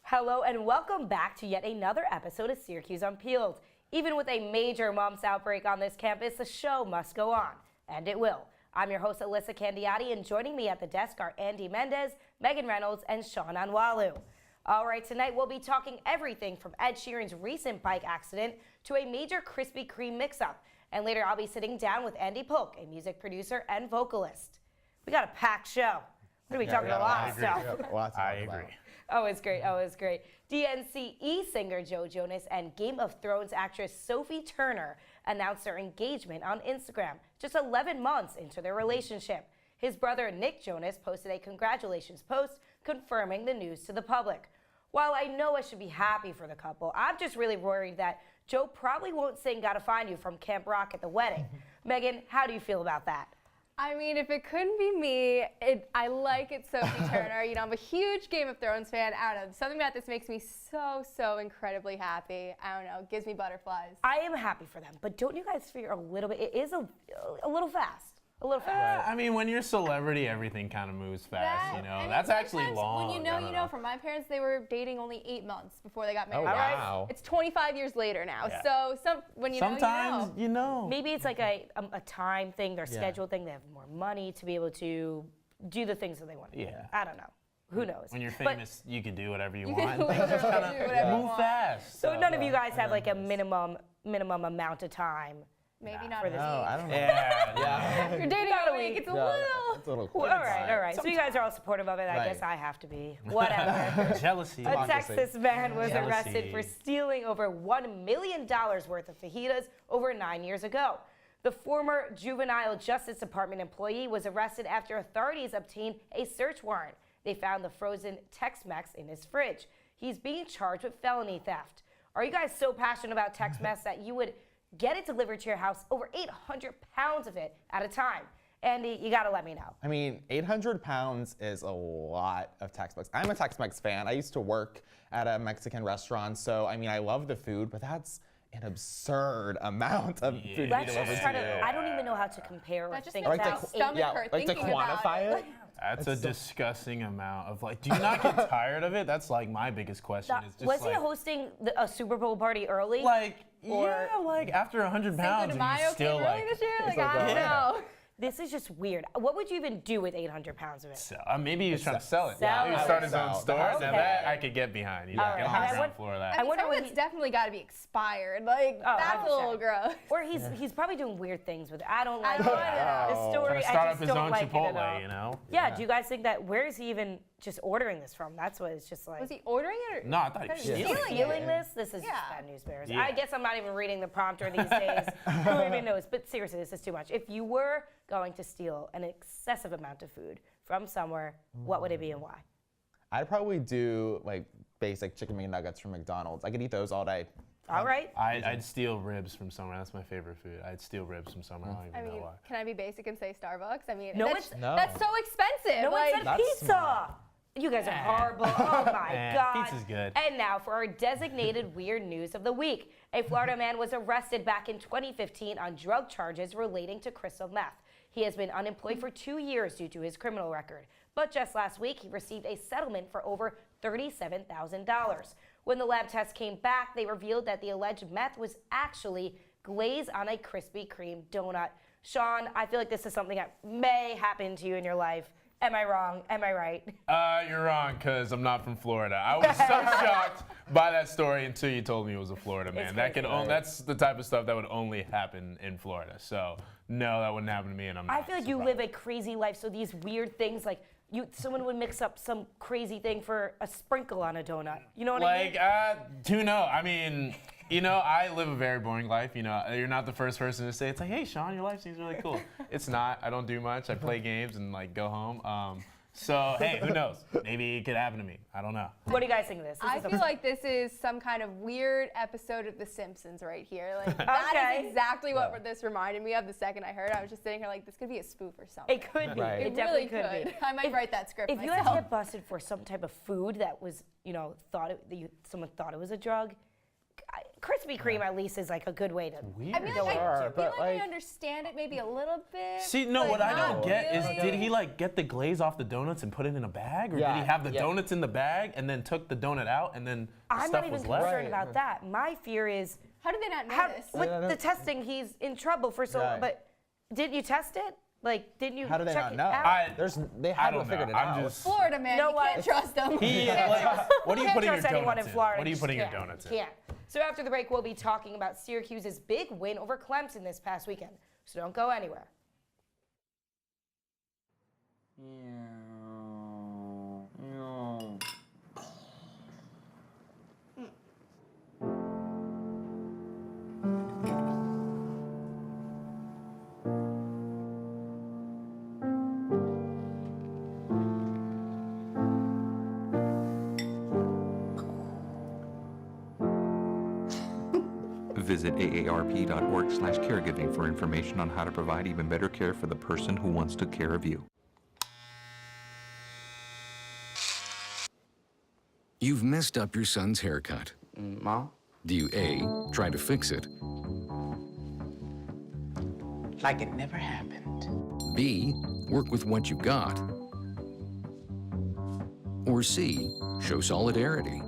Hello and welcome back to yet another episode of Syracuse Unpeeled. Even with a major mumps outbreak on this campus, the show must go on, and it will. I'm your host, Elissa Candiotti, and joining me at the desk are Andy Mendes, Meagan Reynolds, and Sean Onwualu. All right, tonight we'll be talking everything from Ed Sheeran's recent bike accident to a major Krispy Kreme mix-up. And later I'll be sitting down with Andy Polk, a music producer and vocalist. We got a packed show. We're going to be talking a lot of stuff. I agree. Always great, always great. DNCE singer Joe Jonas and Game of Thrones actress Sophie Turner announced their engagement on Instagram just 11 months into their relationship. His brother Nick Jonas posted a congratulations post confirming the news to the public. While I know I should be happy for the couple, I'm just really worried that Joe probably won't sing Gotta Find You from Camp Rock at the wedding. Megan, how do you feel about that? I mean, if it couldn't be me, I like it, Sophie Turner. You know, I'm a huge Game of Thrones fan. I don't know. Something about this makes me so incredibly happy. I don't know. It gives me butterflies. I am happy for them, but don't you guys fear a little bit? It is a little fast. A little fast. I mean, when you're a celebrity, everything kind of moves fast, you know. That's actually long. When you know, for my parents, they were dating only 8 months before they got married. Oh, wow. It's 25 years later now. Yeah. So when you sometimes you know. Maybe it's like a time thing, their schedule thing. They have more money to be able to do the things that they want to do. Yeah. I don't know. Who knows? When you're famous, you can do whatever you want. Can Things just literally kind do of whatever you move want. fast. So none of you guys have like a minimum amount of time. Maybe not for a this. week. I don't know. Yeah. If you're dating a week, it's a little. It's a little Well, all right. So you guys are all supportive of it. I guess I have to be. Whatever. Jealousy. A Texas man was Jealousy. arrested for stealing over $1 million worth of fajitas over 9 years ago. The former juvenile justice department employee was arrested after authorities obtained a search warrant. They found the frozen Tex-Mex in his fridge. He's being charged with felony theft. Are you guys so passionate about Tex-Mex that you would get it delivered to your house, over 800 pounds of it at a time? Andy, you gotta let me know. I mean, 800 pounds is a lot of Tex-Mex. I'm a Tex-Mex fan. I used to work at a Mexican restaurant, so I mean, I love the food, but that's an absurd amount of food to be Let's delivered just try to to, you. I don't even know how to compare or That just think makes about. my stomach hurt like to thinking about quantify it. That's a disgusting amount of like. Do you not get tired of it? That's like my biggest question. Is just Was like, he hosting a Super Bowl party early? like or- like after 100 Cinco pounds, de and Mayo you still came like. early this year? Like, like, I don't know. This is just weird. What would you even do with 800 pounds of it? So, maybe he was trying to sell it. Sell Maybe he it. started his own Sell. store. Okay. Now that I could get behind. You know, All get right. on And the I ground would- floor of that. I wonder Some what of it's he- definitely got to be expired. Like, that's a little 100%. gross. Or he's probably doing weird things with it. I don't like don't it. know. The story, Trying to I start just up his don't own like it at all. Chipotle, you know? Yeah, do you guys think that, where is he even just ordering this from? That's what it's just like. Was he ordering it? Or No, I thought he was Stealing stealing it. Stealing this? This is Yeah. just bad news bears. Yeah. I guess I'm not even reading the prompter these days. Who even knows? But seriously, this is too much. If you were going to steal an excessive amount of food from somewhere, what would it be and why? I'd probably do like basic chicken McNuggets from McDonald's. I could eat those all day. All right. I'd steal ribs from somewhere. That's my favorite food. I'd steal ribs from somewhere. I don't I even mean, know why. can I be basic and say Starbucks? I mean, No, that's, it's- No. that's so expensive. No one like, said That's pizza. smart. You guys are horrible. Oh my Eh, God. pizza's good. And now for our designated weird news of the week. A Florida man was arrested back in 2015 on drug charges relating to crystal meth. He has been unemployed for 2 years due to his criminal record. But just last week, he received a settlement for over $37,000. When the lab test came back, they revealed that the alleged meth was actually glaze on a Krispy Kreme donut. Sean, I feel like this is something that may happen to you in your life. Am I wrong? Am I right? You're wrong, because I'm not from Florida. I was so shocked by that story until you told me it was a Florida man. That crazy. that's the type of stuff that would only happen in Florida. So no, that wouldn't happen to me, and I'm not I feel like you surprised. live a crazy life, so these weird things like someone would mix up some crazy thing for a sprinkle on a donut. You know what I mean? To know. I mean, you know, I live a very boring life. You know, you're not the first person to say it's like, hey, Sean, your life seems really cool. It's not. I don't do much. I play games and like go home. So, hey, who knows? Maybe it could happen to me. I don't know. What do you guys think of this? I feel like this is some kind of weird episode of The Simpsons right here. Like that is exactly what this reminded me of the second I heard it. I was just sitting here like, this could be a spoof or something. It could be. Right. It It definitely really could be. I might write that script If you myself. had to get busted for some type of food that was, someone thought it was a drug, Krispy Kreme at least is like a good way to. Weird. I mean, like, I feel like I understand it maybe a little bit. See, no, but what I not don't get is, really. did he like get the glaze off the donuts and put it in a bag, or Yeah, did he have the yeah. donuts in the bag and then took the donut out and then the I'm stuff not even was left? concerned about that. My fear is How did they not know how, this? with Yeah, the testing, he's in trouble for so long. Right. But didn't you test it? Like, didn't you How do they check not it know? out? They I had to don't have figured know. it I'm out. just. Florida man, know you what? can't trust them. He, like, what are you Can't putting your trust anyone donuts in in? Florida. What are you just putting your can't. donuts in? Can't. So after the break, we'll be talking about Syracuse's big win over Clemson this past weekend. So don't go anywhere. Visit aarp.org/caregiving for information on how to provide even better care for the person who wants to care of you. You've messed up your son's haircut. Mom? Do you A, try to fix it, Like it never happened. B, work with what you got, or C, show solidarity?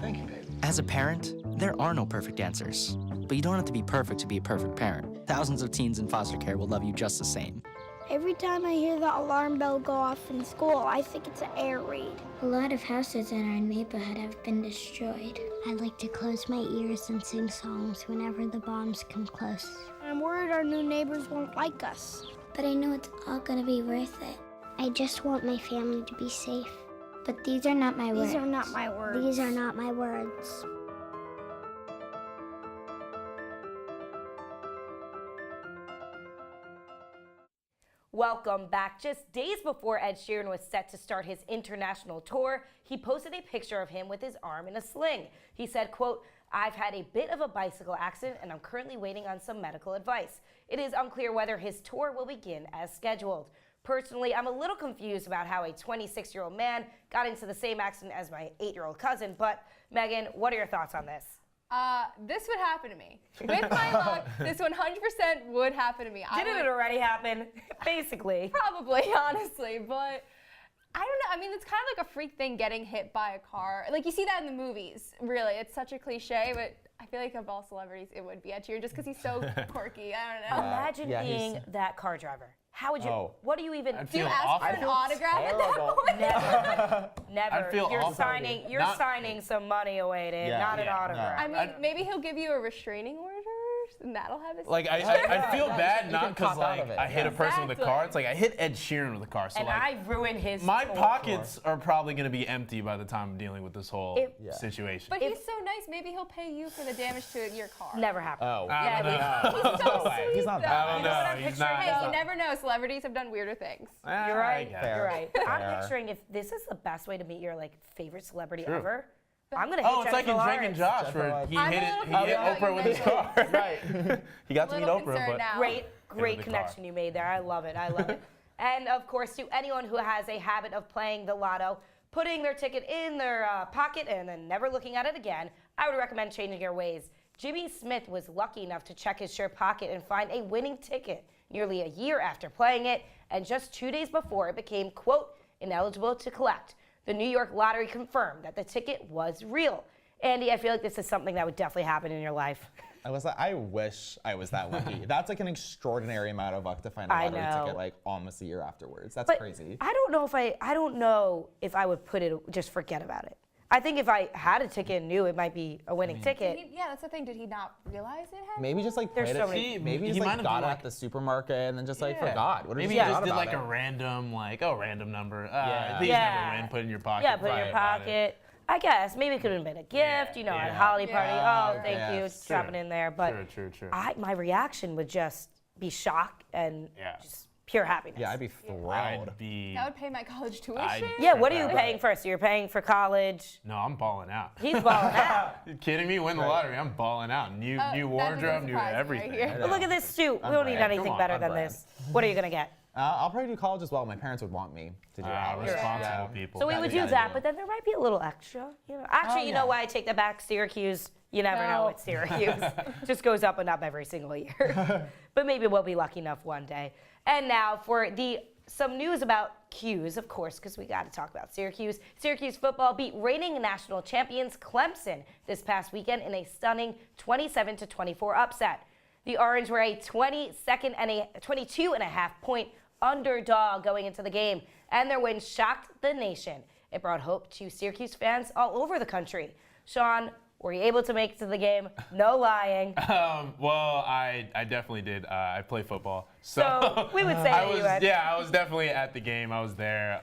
Thank you, baby. As a parent, there are no perfect answers. But you don't have to be perfect to be a perfect parent. Thousands of teens in foster care will love you just the same. Every time I hear the alarm bell go off in school, I think it's an air raid. A lot of houses in our neighborhood have been destroyed. I like to close my ears and sing songs whenever the bombs come close. I'm worried our new neighbors won't like us. But I know it's all gonna be worth it. I just want my family to be safe. But these are not my words. These are not my words. These are not my words. Welcome back. Just days before Ed Sheeran was set to start his international tour, he posted a picture of him with his arm in a sling. He said, quote, "I've had a bit of a bicycle accident and I'm currently waiting on some medical advice. It is unclear whether his tour will begin as scheduled. Personally, I'm a little confused about how a 26-year-old man got into the same accident as my 8-year-old cousin, but Megan, what are your thoughts on this? This would happen to me. With my luck, this 100% would happen to me. Didn't it already happen? Basically. Probably, honestly, but I don't know. I mean, it's kind of like a freak thing getting hit by a car. Like, you see that in the movies, really. It's such a cliche, but I feel like of all celebrities, it would be Ed Sheeran just because he's so quirky. I don't know. Imagine yeah, being he's- that car driver. How would you, Oh. what do you even, I'd Do you feel ask awful. for an autograph at that terrible. point? never. I'd feel you're awful. signing, you're Not- signing some money away, dude, Yeah. not an Yeah, no. autograph. I mean, maybe he'll give you a restraining order, and that'll have his. Like I feel bad you not can because pop out like of it. I hit a Yeah. person with a car. Exactly. It's like I hit Ed Sheeran with a car. So and like I ruined his my whole pockets are probably gonna be empty by the time I'm dealing with this whole Yeah. situation. But he's so nice. Maybe he'll pay you for the damage to your car. Never happened. Oh. I don't know. He's so sweet. He's not though. that I don't You know what know. I'm He's picturing? not- Hey, you never know. Celebrities have done weirder things. You're right. I guess. You're right. But I'm Fair. picturing if this is the best way to meet your like favorite celebrity True. ever, I'm gonna hit Oh, it's like in Jennifer Drake and Lawrence. Josh where he I'm hit a it. little He hit concerned Oprah now with you his car. mentioned Right. He got to meet Little Oprah, concerned but now. Great the car. connection you made there. I love it. I love it. And of course, to anyone who has a habit of playing the lotto, putting their ticket in their pocket and then never looking at it again, I would recommend changing your ways. Jimmy Smith was lucky enough to check his shirt pocket and find a winning ticket nearly a year after playing it, and just 2 days before it became, quote, ineligible to collect. The New York Lottery confirmed that the ticket was real. Andy, I feel like this is something that would definitely happen in your life. I wish I was that lucky. That's like an extraordinary amount of luck to find a I lottery know. ticket like almost a year afterwards. That's But crazy. I don't know if I would put it, just forget about it. I think if I had a ticket and knew it might be a winning ticket. Yeah, that's the thing. Did he not realize it happened? Maybe just like There's played so it. many- Maybe He just might like have got been it like- at the supermarket and then just like Yeah. forgot. What if Maybe you he forgot just did about like it? a random random number. Yeah. These Yeah. never win. Put in your pocket. Yeah, put in cry your about it. pocket. I guess maybe it could have been a gift, you know, at a yeah. holiday party. Yeah. Oh, thank Yeah. you, drop it in there. But True. my reaction would just be shock and Yeah. just pure happiness. Yeah, I'd be thrilled. That would pay my college tuition. Yeah, what are you paying first? You're paying for college. No, I'm balling out. He's balling out. You kidding me? Win the lottery, I'm balling out. New wardrobe, new everything. But look at this suit. We don't need anything better than this. What are you gonna get? I'll probably do college as well. My parents would want me to do it. Responsible people. So we would do that, but then there might be a little extra. You know, actually, you know why I take that back? Syracuse. You never know with Syracuse. Just goes up and up every single year. But maybe we'll be lucky enough one day. And now for some news about Q's, of course, because we got to talk about Syracuse. Syracuse football beat reigning national champions Clemson this past weekend in a stunning 27-24 upset. The Orange were a 22.5-point underdog going into the game, and their win shocked the nation. It brought hope to Syracuse fans all over the country. Sean, were you able to make it to the game? No lying. Well, I definitely did. I play football, so we would say I was definitely at the game. I was there.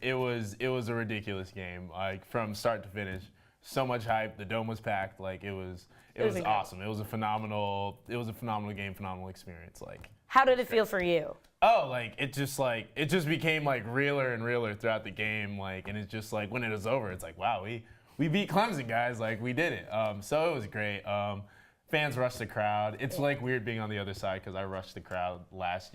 It was a ridiculous game, like from start to finish. So much hype. The dome was packed. Like it was awesome. It was a phenomenal game, phenomenal experience. Like, how did it feel for you? Oh, like it just became like realer and realer throughout the game. Like, and it's just like when it was over, it's like, wow, we beat Clemson, guys. Like, we did it. So it was great. Fans rushed the crowd. It's like weird being on the other side because I rushed the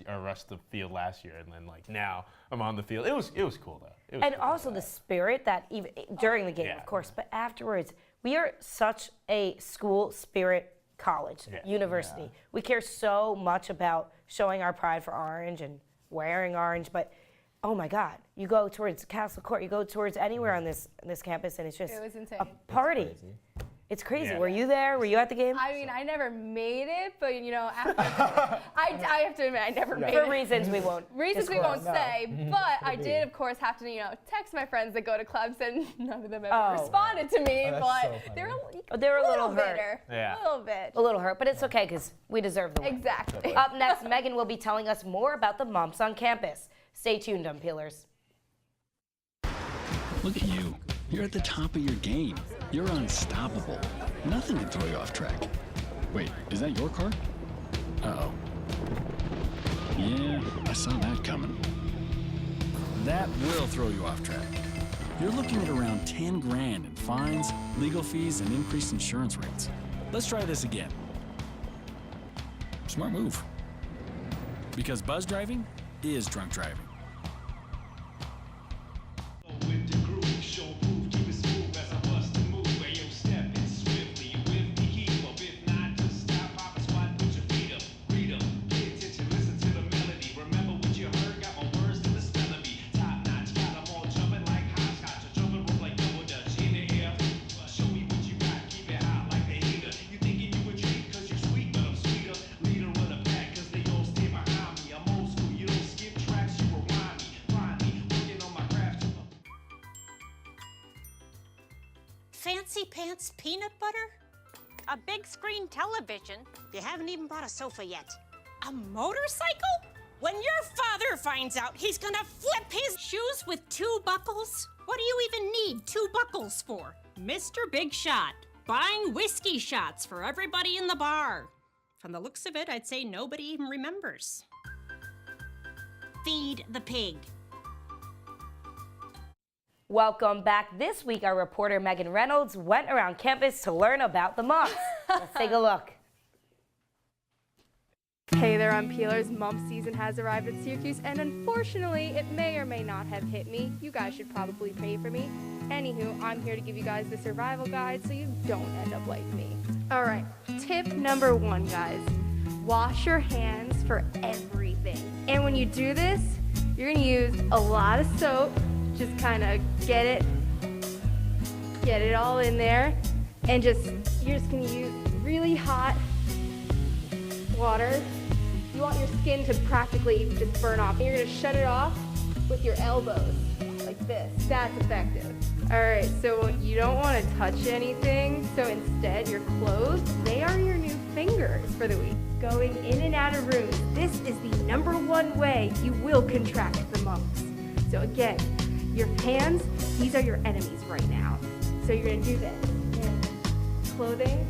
rushed the field last year, and then like now I'm on the field. It was cool though. And also the spirit that even during the game, of course, but afterwards, we are such a school spirit college, university. Yeah. We care so much about showing our pride for orange and wearing orange, but oh my God, you go towards Castle Court, you go towards anywhere on this campus, and it's just a party. It's crazy. Yeah. Were you there? Were you at the game? I mean, I never made it, but you know, after I have to admit, I never made it. For reasons we won't. Say, but I did, of course, have to text my friends that go to Clemson. None of them ever responded to me, but they were a little hurt. Yeah. A little bit. A little hurt, but it's okay because we deserve the win. Exactly. Up next, Meagan will be telling us more about the mumps on campus. Stay tuned, Unpeelers. Look at you. You're at the top of your game. You're unstoppable. Nothing can throw you off track. Wait, is that your car? Uh-oh. Yeah, I saw that coming. That will throw you off track. You're looking at around 10 grand in fines, legal fees, and increased insurance rates. Let's try this again. Smart move. Because buzz driving is drunk driving. Fancy pants peanut butter? A big screen television? You haven't even bought a sofa yet. A motorcycle? When your father finds out, he's gonna flip his shoes with 2 buckles? What do you even need 2 buckles for? Mr. Big Shot, buying whiskey shots for everybody in the bar. From the looks of it, I'd say nobody even remembers. Feed the pig. Welcome back. This week, our reporter Meagan Reynolds went around campus to learn about the mumps. Let's take a look. Hey there, Unpeelers. Mump season has arrived at Syracuse, and unfortunately, it may or may not have hit me. You guys should probably pray for me. Anywho, I'm here to give you guys the survival guide so you don't end up like me. All right, tip number 1, guys. Wash your hands for everything. And when you do this, you're gonna use a lot of soap. Just kind of get it all in there, and you're just gonna use really hot water. You want your skin to practically just burn off. And you're gonna shut it off with your elbows, like this. That's effective. All right, so you don't want to touch anything, so instead your clothes, they are your new fingers for the week. Going in and out of rooms, this is the #1 way you will contract the mumps. So again, your hands, these are your enemies right now. So you're gonna do this. And clothing,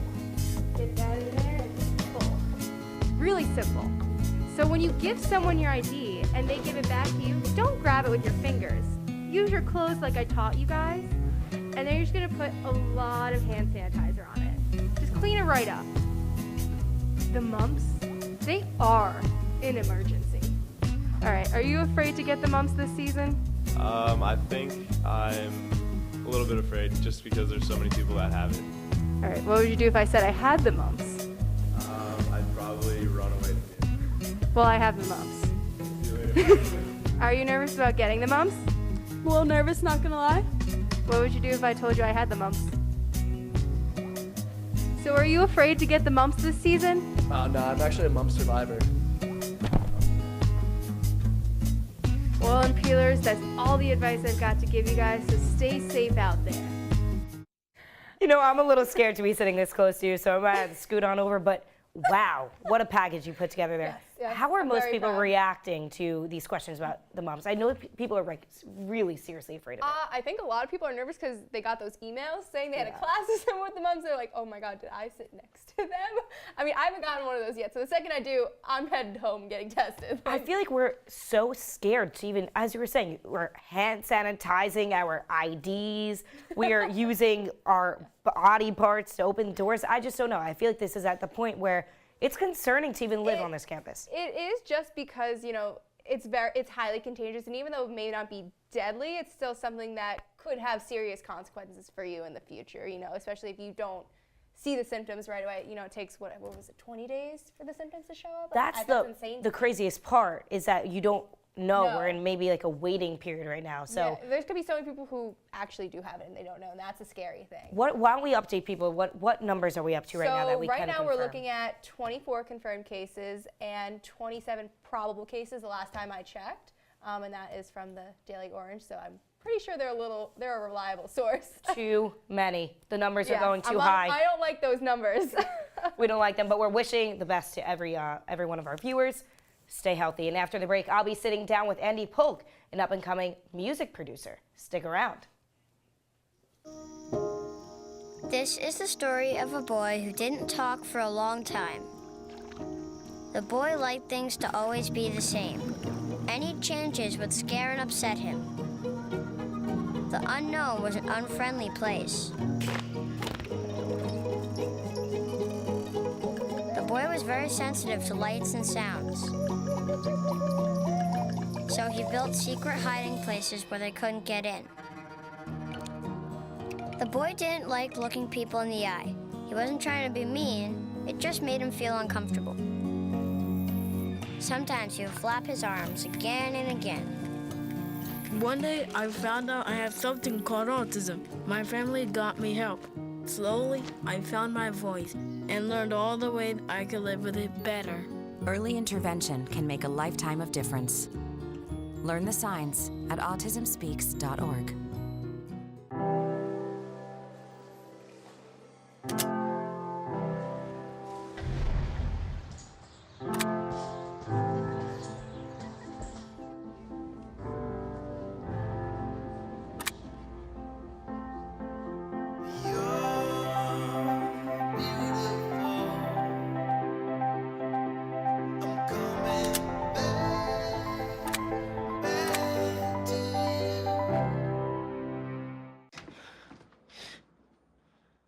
get that in there and pull. Really simple. So when you give someone your ID and they give it back to you, don't grab it with your fingers. Use your clothes like I taught you guys, and then you're just gonna put a lot of hand sanitizer on it. Just clean it right up. The mumps, they are an emergency. All right, are you afraid to get the mumps this season? I think I'm a little bit afraid just because there's so many people that have it. All right, what would you do if I said I had the mumps? I'd probably run away from you. Well, I have the mumps. Are you nervous about getting the mumps? A little nervous, not gonna lie. What would you do if I told you I had the mumps? So are you afraid to get the mumps this season? No, I'm actually a mump survivor. Well, and peelers, that's all the advice I've got to give you guys, so stay safe out there. You know, I'm a little scared to be sitting this close to you, so I might have to scoot on over, but wow, what a package you put together there. Yes, How are I'm most very people proud. reacting to these questions about the mumps? I know people are like really seriously afraid of it. I think a lot of people are nervous because they got those emails saying they had a class with someone with the mumps. They're like, oh my God, did I sit next to them? I mean, I haven't gotten one of those yet, so the second I do, I'm headed home getting tested. I feel like we're so scared to even, as you were saying, we're hand sanitizing our IDs. We are using our body parts to open doors. I just don't know. I feel like this is at the point where it's concerning to even live on this campus. It is just because, you know, it's highly contagious, and even though it may not be deadly, it's still something that could have serious consequences for you in the future, you know, especially if you don't see the symptoms right away. You know, it takes, what was it, 20 days for the symptoms to show up? That's insane. the craziest part is that you don't know. We're in maybe like a waiting period right now. So yeah, there's gonna be so many people who actually do have it and they don't know, and that's a scary thing. why don't we update people? What numbers are we up to right now that we right can now confirm? we're looking at 24 confirmed cases and 27 probable cases the last time I checked, and that is from the Daily Orange. So I'm pretty sure they're a reliable source. Too many. The numbers are Yeah, going too high. I don't like those numbers. We don't like them, but we're wishing the best to every one of our viewers. Stay healthy. And after the break, I'll be sitting down with Andy Polk, an up-and-coming music producer. Stick around. This is the story of a boy who didn't talk for a long time. The boy liked things to always be the same. Any changes would scare and upset him. The unknown was an unfriendly place. The boy was very sensitive to lights and sounds. So he built secret hiding places where they couldn't get in. The boy didn't like looking people in the eye. He wasn't trying to be mean, it just made him feel uncomfortable. Sometimes he would flap his arms again and again. One day, I found out I have something called autism. My family got me help. Slowly, I found my voice and learned all the ways I could live with it better. Early intervention can make a lifetime of difference. Learn the signs at autismspeaks.org.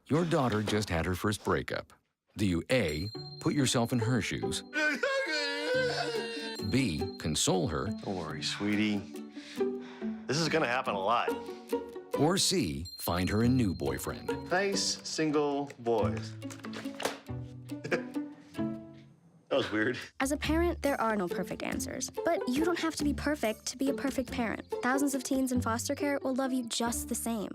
Your daughter just had her first breakup. Do you A, put yourself in her shoes? B, console her? Don't worry, sweetie. This is gonna happen a lot. Or C, find her a new boyfriend? Nice, single boys. That was weird. As a parent, there are no perfect answers. But you don't have to be perfect to be a perfect parent. Thousands of teens in foster care will love you just the same.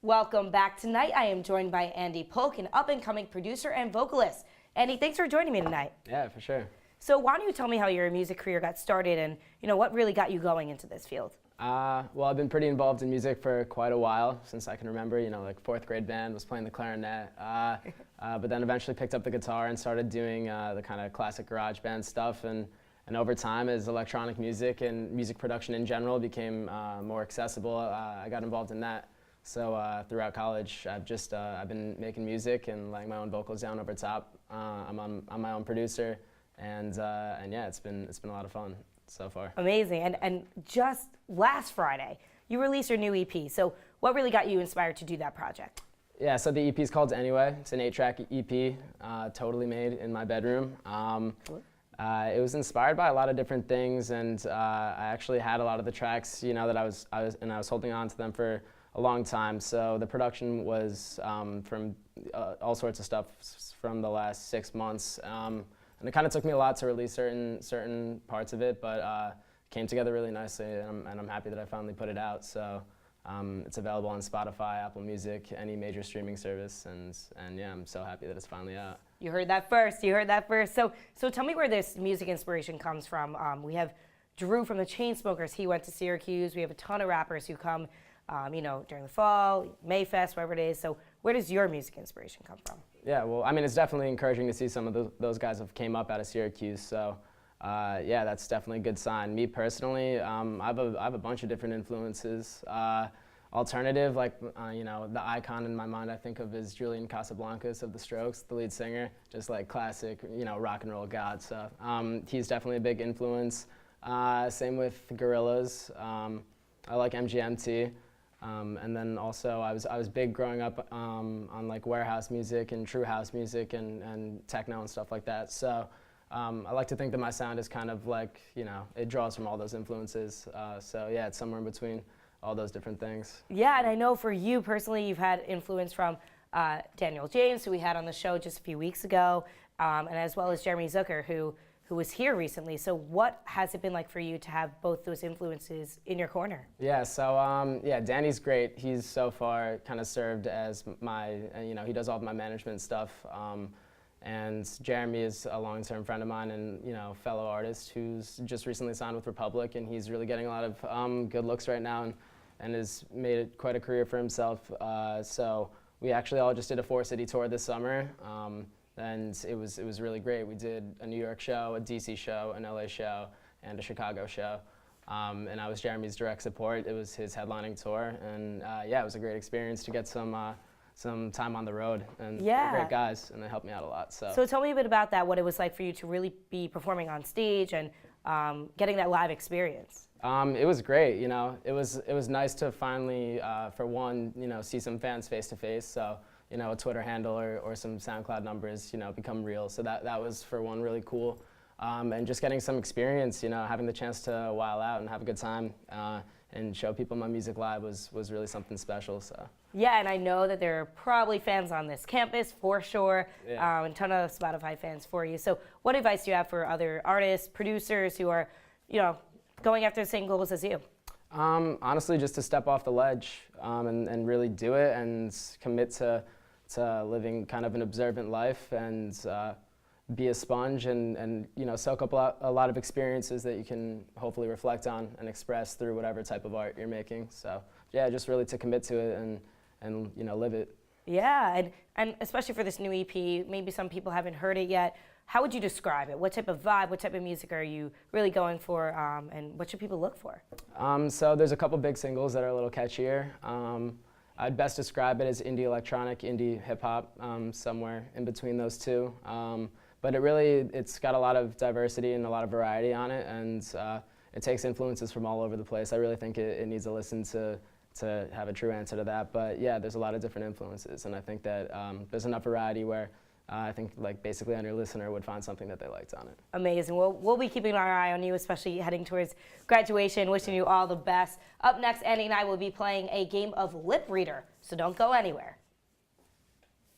Welcome back. Tonight I am joined by Andy Polk, an up-and-coming producer and vocalist. Andy, thanks for joining me tonight. Yeah, for sure. So why don't you tell me how your music career got started and what really got you going into this field? Well, I've been pretty involved in music for quite a while, since I can remember, like fourth grade band, was playing the clarinet, but then eventually picked up the guitar and started doing the kind of classic garage band stuff. And over time, as electronic music and music production in general became more accessible, I got involved in that. So throughout college, I've been making music and laying my own vocals down over top. I'm my own producer, and yeah, it's been a lot of fun so far. Amazing. And just last Friday, you released your new EP. So what really got you inspired to do that project? Yeah, so the EP is called Anyway. It's an 8-track EP, totally made in my bedroom. It was inspired by a lot of different things, and I actually had a lot of the tracks, you know, that I was holding on to them for a long time. So the production was from all sorts of stuff from the last 6 months, and it kind of took me a lot to release certain parts of it, but came together really nicely, and I'm happy that I finally put it out. So. It's available on Spotify, Apple Music, any major streaming service, and yeah, I'm so happy that it's finally out. You heard that first. You heard that first. So tell me where this music inspiration comes from. We have Drew from the Chainsmokers. He went to Syracuse. We have a ton of rappers who come, you know, during the fall, Mayfest, wherever it is. So where does your music inspiration come from? Yeah, well, I mean, it's definitely encouraging to see some of those guys have came up out of Syracuse. So. Yeah, that's definitely a good sign. Me personally, I have a bunch of different influences. Alternative, like, you know, the icon in my mind I think of is Julian Casablancas of The Strokes, the lead singer, just like classic, you know, rock and roll god stuff. He's definitely a big influence. Same with Gorillaz. I like MGMT. And then also I was big growing up on like warehouse music and true house music and techno and stuff like that. So. I like to think that my sound is kind of like, you know, it draws from all those influences. So yeah, it's somewhere in between all those different things. Yeah, and I know for you personally, you've had influence from Daniel James, who we had on the show just a few weeks ago, and as well as Jeremy Zucker, who was here recently. So what has it been like for you to have both those influences in your corner? Yeah, so yeah, Danny's great. He's so far kind of served as my, you know, he does all of my management stuff. And Jeremy is a long-term friend of mine and, you know, fellow artist who's just recently signed with Republic, and he's really getting a lot of good looks right now and has made it quite a career for himself. So we actually all just did a 4-city tour this summer, and it was really great. We did a New York show, a DC show, an LA show, and a Chicago show. And I was Jeremy's direct support. It was his headlining tour, and yeah, it was a great experience to get some time on the road, and they're great guys, and they helped me out a lot. So tell me a bit about that, what it was like for you to really be performing on stage and getting that live experience. It was great, you know. It was nice to finally, for one, you know, see some fans face to face. So, you know, a Twitter handle or some SoundCloud numbers, you know, become real. So that was for one really cool, and just getting some experience, you know, having the chance to while out and have a good time. And show people my music live was really something special. So. Yeah, and I know that there are probably fans on this campus for sure, yeah. And a ton of Spotify fans for you. So what advice do you have for other artists, producers who are, you know, going after the same goals as you? Honestly, just to step off the ledge and really do it and commit to living kind of an observant life and be a sponge and you know, soak up a lot of experiences that you can hopefully reflect on and express through whatever type of art you're making. So yeah, just really to commit to it and you know, live it. Yeah, and especially for this new EP, maybe some people haven't heard it yet. How would you describe it? What type of vibe, what type of music are you really going for, and what should people look for? So there's a couple big singles that are a little catchier. I'd best describe it as indie electronic, indie hip hop, somewhere in between those two. But it's got a lot of diversity and a lot of variety on it, and it takes influences from all over the place. I really think it needs a listen to have a true answer to that. But yeah, there's a lot of different influences, and I think that there's enough variety where I think like basically any listener would find something that they liked on it. Amazing. Well, we'll be keeping our eye on you, especially heading towards graduation. Wishing you all the best. Up next, Andy and I will be playing a game of lip reader, so don't go anywhere.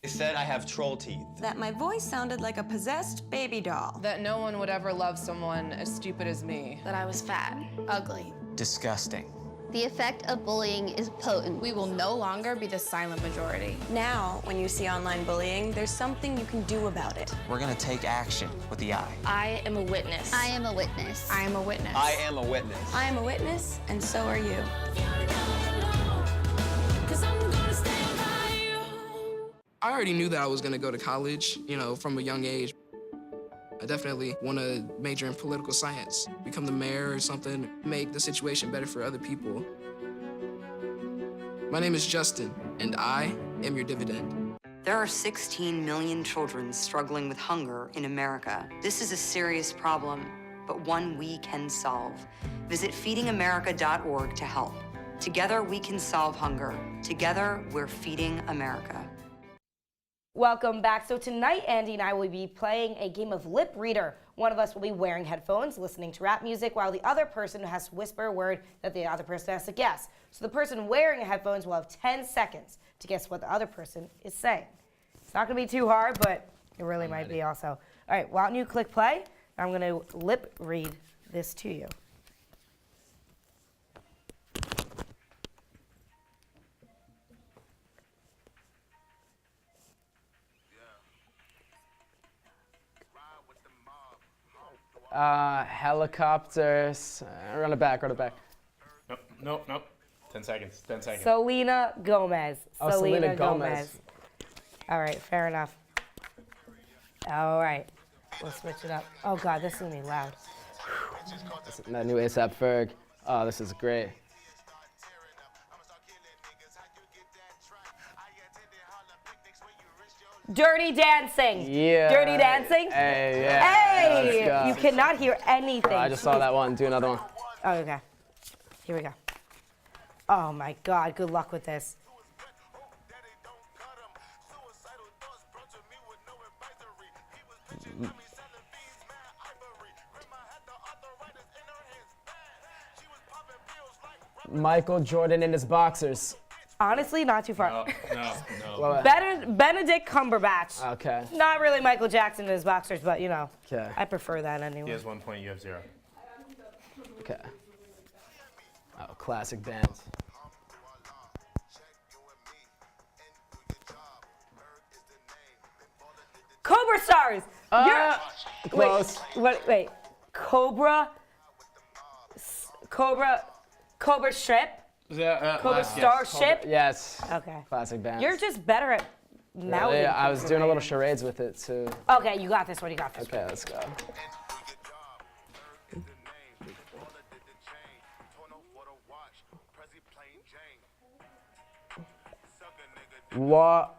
They said I have troll teeth. That my voice sounded like a possessed baby doll. That no one would ever love someone as stupid as me. That I was fat, ugly. Disgusting. The effect of bullying is potent. We will no longer be the silent majority. Now, when you see online bullying, there's something you can do about it. We're gonna take action with the I. I am a witness. I am a witness. I am a witness. I am a witness. I am a witness, and so are you. I already knew that I was gonna go to college, you know, from a young age. I definitely want to major in political science, become the mayor or something, make the situation better for other people. My name is Justin, and I am your dividend. There are 16 million children struggling with hunger in America. This is a serious problem, but one we can solve. Visit feedingamerica.org to help. Together we can solve hunger. Together we're feeding America. Welcome back. So tonight, Andy and I will be playing a game of lip reader. One of us will be wearing headphones, listening to rap music, while the other person has to whisper a word that the other person has to guess. So the person wearing headphones will have 10 seconds to guess what the other person is saying. It's not going to be too hard, but it really might be also. All right, why don't you click play? I'm going to lip read this to you. Helicopters. Run it back, run it back. Nope. 10 seconds. 10 seconds. Selena Gomez. Oh, Selena Gomez. All right, fair enough. All right, we'll switch it up. Oh God, this is gonna be loud. That new ASAP Ferg. Oh, this is great. Dirty Dancing. Yeah. Dirty Dancing. Hey, yeah. Hey, Let's go. you cannot hear anything. I just saw that one. Do another one. Oh, okay. Here we go. Oh my God, good luck with this. Michael Jordan in his boxers. Honestly, not too far. No. Benedict Cumberbatch. Okay. Not really Michael Jackson in his boxers, but you know, Okay. I prefer that anyway. He has 1 point, you have 0. Okay. Oh, classic bands. Cobra Stars. Close. Wait. Cobra Strip. Cobra Starship. Yes. Okay. Classic bands. You're just better at mouthing. Yeah, I was things doing a than I little charades with it too. am. Okay, you got this one. You got this. Okay, let's go.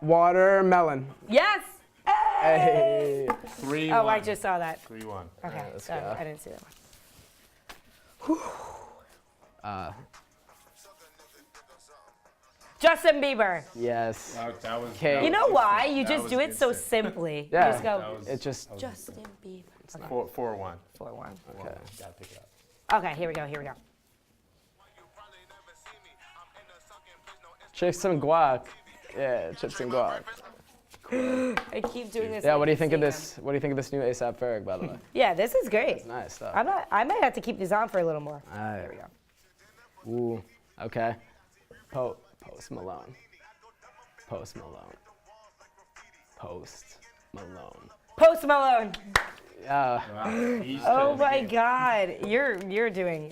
Watermelon. Yes. Hey. 3-1. Oh, I just saw that. 3-1. Okay, let's sorry, go. I didn't see that one. Justin Bieber. Yes. That was. Okay. You know why? You That just was do it good so stuff. simply. Yeah. You just go, It just. Justin Bieber. Okay. 4-1. 4-1. Okay. Gotta pick it up. Okay, here we go. Chips and guac. Yeah, chips and guac. I keep doing this. Yeah. like What do you I think see of this? What do you think of this new ASAP Ferg, by the way? them. Yeah, this is great. It's nice stuff. I might have to keep these on for a little more. There we go. Ooh. Okay. Post Malone. Post Malone. Post Malone. Post Malone. Yeah. Oh my God, you're doing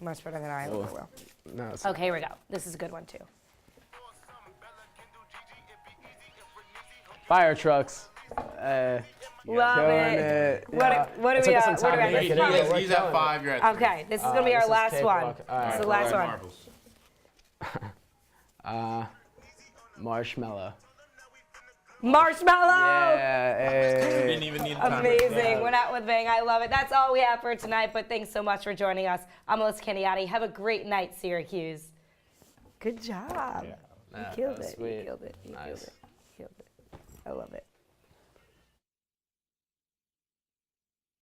much better than I ever will. No, it's Okay, here we go. This is a good one too. Fire trucks. Love killing it. Yeah. What do It we took us at? some What time do to we make at? it in. He's at 5, you're at 3. Okay, this is gonna be this our is last one. cakewalk. All This is right. the last one. Marbles. Marshmallow. Marshmallow. Yeah. Hey. Didn't even need the time. Amazing. Went out with bang. I love it. That's all we have for tonight, but thanks so much for joining us. I'm Elissa Candiotti. Have a great night, Syracuse. Good job. You killed that was it. sweet. You killed it. You Nice. killed it. I love it.